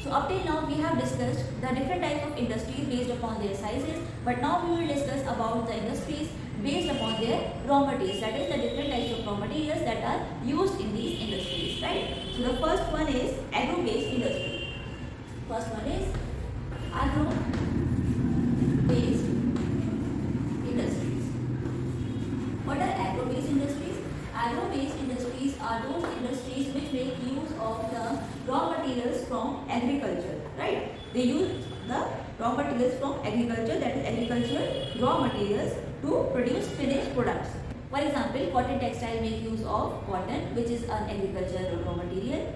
So up till now we have discussed the different types of industries based upon their sizes, but now we will discuss about the industries based upon their raw materials, that is the different types of raw materials that are used in these industries, right? So the first one is agro-based industry. First one is agro-based industries. What are agro-based industries? Agro-based industries are those industries which make use of the raw materials from agriculture, right? They use the raw materials from agriculture, that is agricultural raw materials, to produce finished products. For example, cotton textile make use of cotton, which is an agricultural raw material.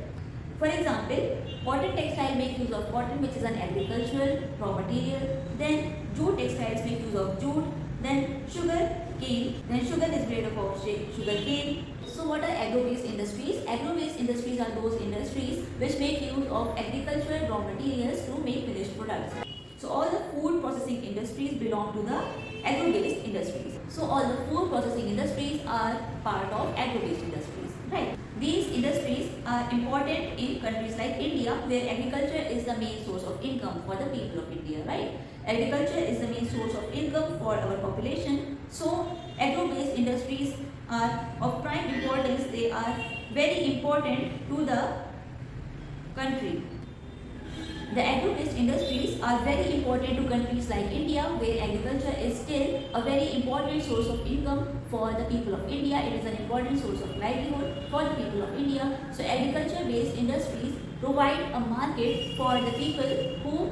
For example, cotton textile make use of cotton, which is an agricultural raw material. Then jute textiles make use of jute. Then sugar cane. Then sugar is made up of sugar cane. So what are agro-based industries? Agro-based industries are those industries which make use of agricultural raw materials to make finished products. So all the food processing industries belong to the agro-based industries. So all the food processing industries are part of agro-based industries, right? These industries are important in countries like India, where agriculture is the main source of income for the people of India, right? Agriculture is the main source of income for our population. So agro-based industries are of prime importance. They are very important to the country. The agro-based industries are very important to countries like India, where agriculture is still a very important source of income for the people of India. It is an important source of livelihood for the people of India. So agriculture-based industries provide a market for the people who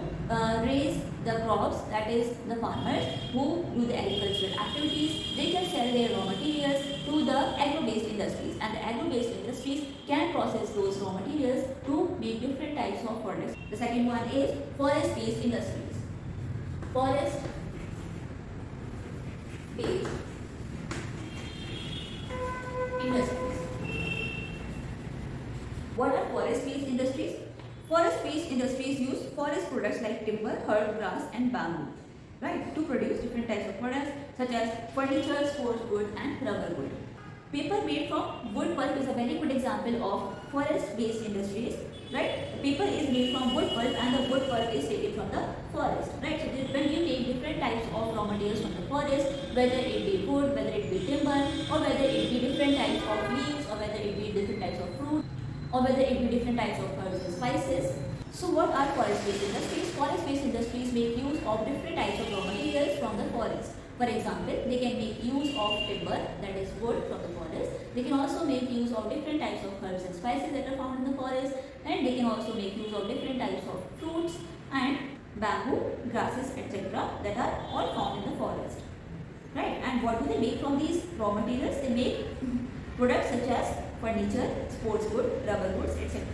raise the crops, that is the farmers who do the agricultural activities. They can sell their raw materials to the agro-based industries, and the agro-based industries can process those raw materials to make different types of products. The second one is forest-based industries. Forest-based industries. What are forest-based industries? Forest-based industries use forest products like timber, herb, grass and bamboo, right, to produce different types of products such as furniture, sports wood and rubber wood. Paper made from wood pulp is a very good example of forest-based industries, right? The paper is made from wood pulp and the wood pulp is taken from the forest, right? So when you take different types of raw materials from the forest, whether it be wood, whether it be timber, or whether it be different types of leaves, or whether it be different types of fruit, or whether it be different types of herbs and spices. So what are forest-based industries? Forest-based industries make use of different types of raw materials from the forest. For example, they can make use of timber, that is wood from the forest. They can also make use of different types of herbs and spices that are found in the forest, and they can also make use of different types of fruits and bamboo, grasses, etc. that are all found in the forest. Right? And what do they make from these raw materials? They make products such as furniture, sports wood, rubber goods, etc.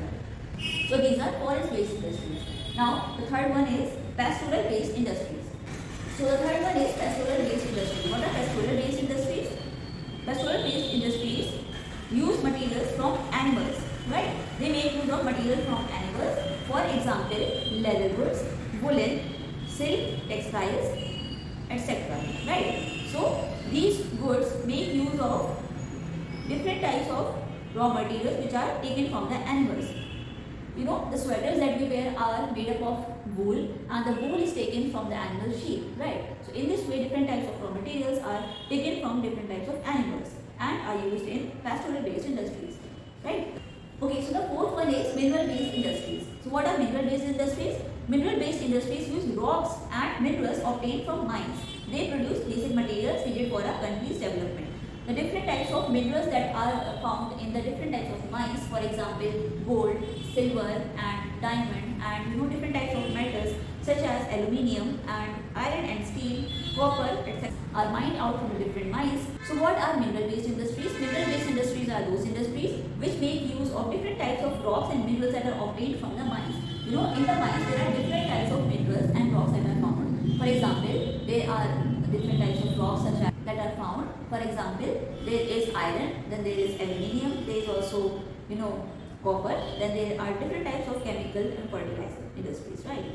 So these are forest-based industries. Now the third one is pastoral-based industries. So the third one is pastoral-based industries. What are pastoral-based industries? Pastoral-based industries use materials from animals, right? They make use of materials from animals. For example, leather goods, woolen, silk, textiles, etc. Right? So these goods make use of different types of raw materials which are taken from the animals. You know, the sweaters that we wear are made up of wool, and the wool is taken from the animal sheep, right? So in this way, different types of raw materials are taken from different types of animals and are used in pastoral-based industries, right? Okay, so the fourth one is mineral-based industries. So what are mineral-based industries? Mineral-based industries use rocks and minerals obtained from mines. They produce basic materials needed for a country's development. The different types of minerals that are found in the different types of mines, for example, gold, silver and diamond, and different types of metals such as aluminium and iron and steel, copper, etc. are mined out from the different mines. So what are mineral-based industries? Mineral-based industries are those industries which make use of different types of rocks and minerals that are obtained from the mines. In the mines there are different types of minerals and rocks that are found. For example, there are different types of rocks such as that are found. For example, there is iron, then there is aluminium, there is also copper, then there are different types of chemical and fertilizer industries, right?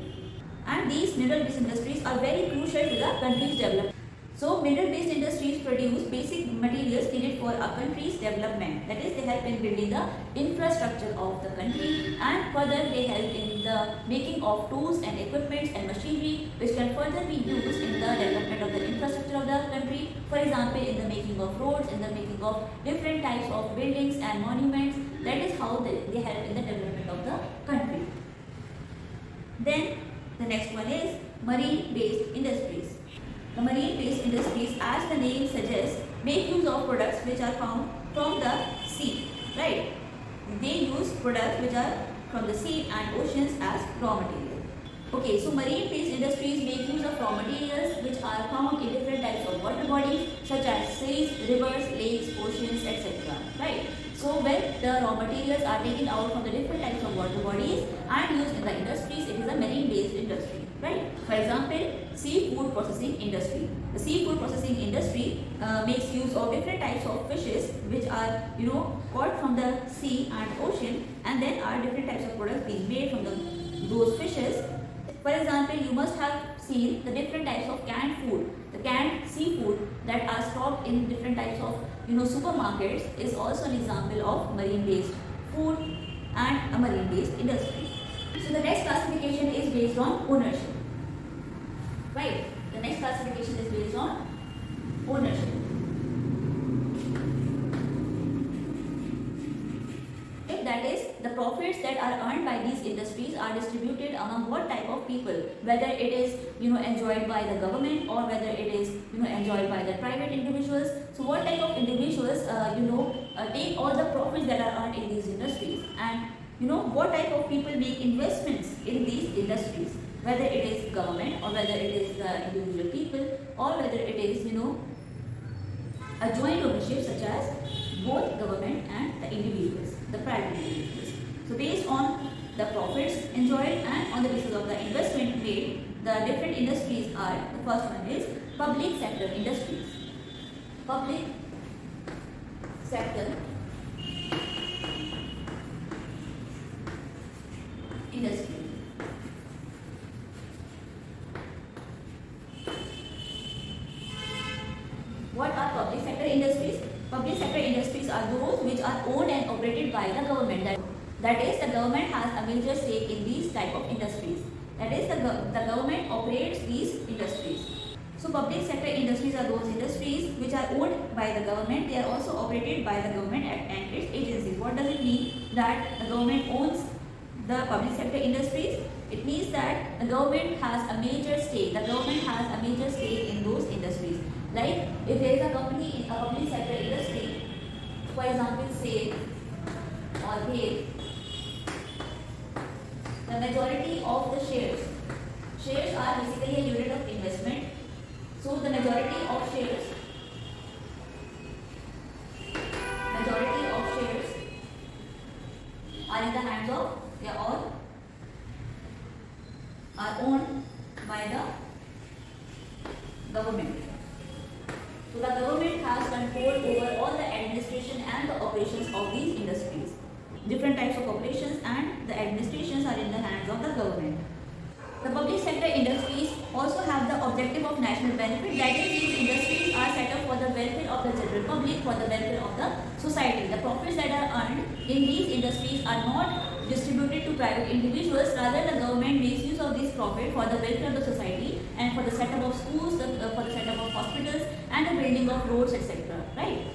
And these mineral-based industries are very crucial to the country's development. So mineral-based industries produce basic materials needed for a country's development. That is, they help in building the infrastructure of the country, and further they help in the making of tools and equipments and machinery which can further be used in the development of the infrastructure of the country. For example, in the making of roads, in the making of different types of buildings and monuments. That is how they help in the development of the country. Then the next one is marine-based industries. The marine-based industries, as the name suggests, make use of products which are found from the sea, right? They use products which are from the sea and oceans as raw material. Okay, so marine-based industries make use of raw materials which are found in different types of water bodies such as seas, rivers, lakes, oceans, etc. Right? So when the raw materials are taken out from the different types of water bodies and used in the industries, it is a marine-based industry. Right? For example, seafood processing industry. The seafood processing industry makes use of different types of fishes which are caught from the sea and ocean, and then are different types of products being made from those fishes. For example, you must have seen the different types of canned food. The canned seafood that are stocked in different types of supermarkets is also an example of marine-based food and a marine-based industry. So the next classification is based on ownership. Right? The next classification is based on ownership. That is, the profits that are earned by these industries are distributed among what type of people, whether it is enjoyed by the government or whether it is enjoyed by the private individuals. So what type of individuals take all the profits that are earned in these industries, and what type of people make investments in these industries, whether it is government or whether it is the individual people, or whether it is a joint ownership such as both government and the individuals, the private individuals. So based on the profits enjoyed and on the basis of the investment made, the different industries are, the first one is public sector industries. Public sector industry. What are public sector industries? Public sector industries are those which are owned and operated by the government. That is, the government has a major stake in these type of industries. That is, the government operates these industries. So public sector industries are those industries which are owned by the government. They are also operated by the government and its agencies. What does it mean that the government owns the public sector industries? It means that the government has a major stake. The government has a major stake in those industries. Like if there is a company in a public sector industry, for example, SAIL or GAIL, the majority of the shares are basically a unit of investment. So the majority of shares are in the hands of, they all are owned by the government. So the government has control over all the administration and the operations of these industries. Different types of operations and the administrations are in the hands of the government. The public sector industries also have the objective of national benefit. That is, these industries are set up for the welfare of the general public, for the welfare of the society. The profits that are earned in these industries are not distributed to private individuals. Rather, the government makes use of this profit for the welfare of the society and for the setup of schools, for the setup of hospitals and the building of roads, etc. Right?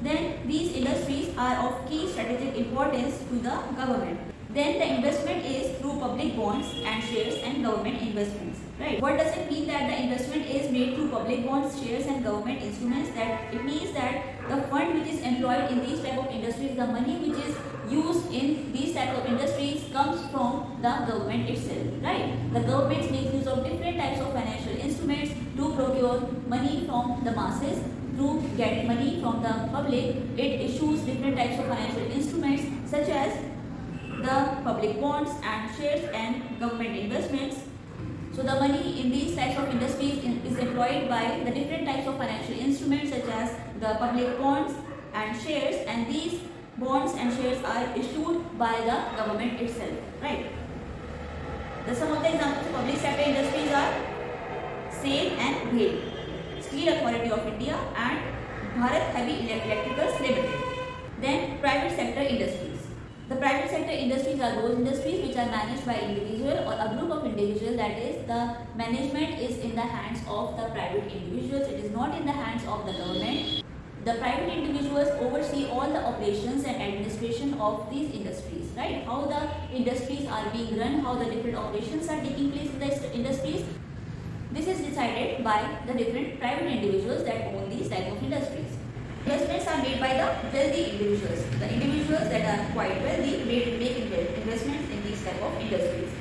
Then these industries are of key strategic importance to the government. Then the investment is through public bonds and shares and government investments. Right? What does it mean that the investment is made through public bonds, shares and government instruments? That it means that the fund which is employed in these type of industries, the money which is used in these type of industries comes from the government itself. Right? The government makes use of different types of financial instruments to procure money from the masses. To get money from the public, it issues different types of financial instruments such as the public bonds and shares and government investments. So the money in these types of industries is employed by the different types of financial instruments such as the public bonds and shares, and these bonds and shares are issued by the government itself. Right? Some of the examples of public sector industries are SAIL and GAIL, Steel Authority of India and Bharat Heavy Electricals Limited. Then private sector industries. The private sector industries are those industries which are managed by individual or individual, that is the management is in the hands of the private individuals. It is not in the hands of the government. The private individuals oversee all the operations and administration of these industries, right? How the industries are being run, how the different operations are taking place in the industries. This is decided by the different private individuals that own these type of industries. Investments are made by the wealthy individuals. The individuals that are quite wealthy make investments in these type of industries.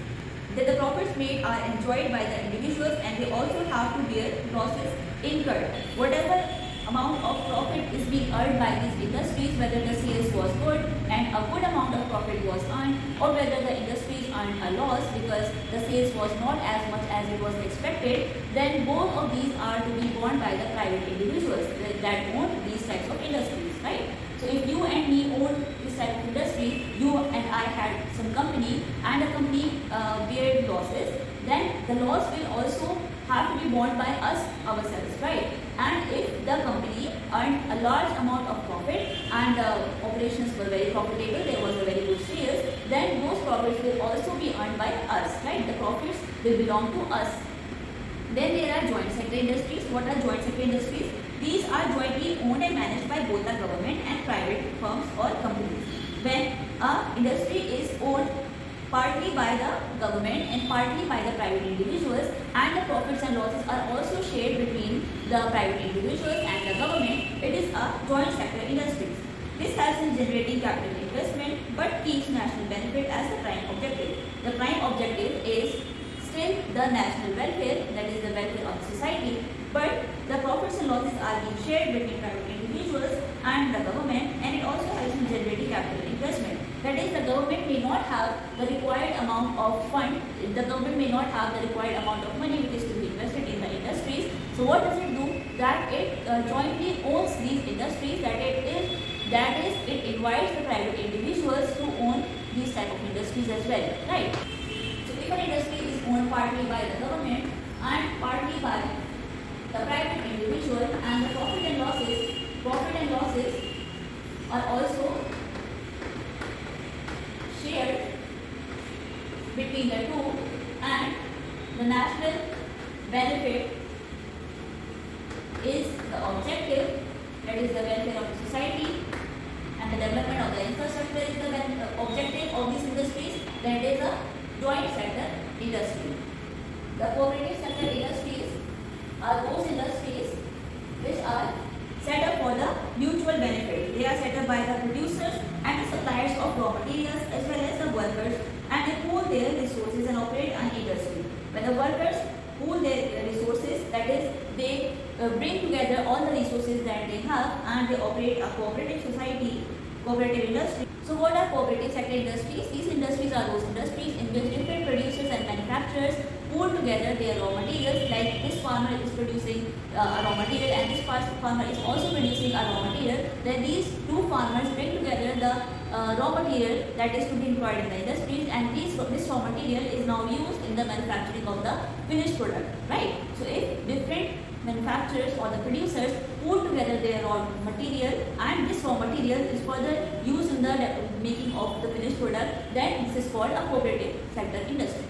The profits made are enjoyed by the individuals, and they also have to bear losses incurred. Whatever amount of profit is being earned by these industries, whether the sales was good and a good amount of profit was earned, or whether the industries earned a loss because the sales was not as much as it was expected, then both of these are to be borne by the private individuals that own these types of industries, right? So if you and me own this type of industry, you and I had some company and the company bear losses, then the loss will also have to be borne by us ourselves, right? And if the company earned a large amount of profit and the operations were very profitable, there was a very good sales, then those profits will also be earned by us, right? The profits will belong to us. Then there are joint sector industries. What are joint sector industries? These are jointly owned and managed by both the government and private firms or companies. When an industry is owned partly by the government and partly by the private individuals, and the profits and losses are also shared between the private individuals and the government, it is a joint sector industry. This helps in generating capital investment but keeps national benefit as the prime objective. The prime objective is still the national welfare, that is the welfare of society, but the profits and losses are being shared between private individuals and the government, and it also helps in generating capital investment. That is, the government may not have the required amount of fund, the government may not have the required amount of money which is to be invested in the industries. So what does it do? That it jointly owns these industries, that is it invites the private individuals to own these type of industries as well, right? So if an industry is owned partly by the government and partly by the private individual, and the profit and losses are also shared between the two, and the national benefit is the objective, that is the welfare of the society, and the development of the infrastructure is the objective of these industries, that is a joint sector industry. The cooperative sector industries are those industries which are set up for the mutual benefit. They are set up by the producers and the suppliers of raw materials as well as the workers, and they pool their resources and operate an industry. When the workers pool their resources, that is they bring together all the resources that they have and they operate a cooperative society, cooperative industry. So what are cooperative sector industries? These industries are those industries in which different producers and manufacturers pool together their raw materials, like this farmer is producing a raw material and this farmer is also producing a raw material. Then these two farmers bring together the raw material that is to be employed in the industries, and this raw material is now used in the manufacturing of the finished product, right? So if different manufacturers or the producers pool together their raw material and this raw material is further used in the making of the finished product, then this is called a cooperative sector industry.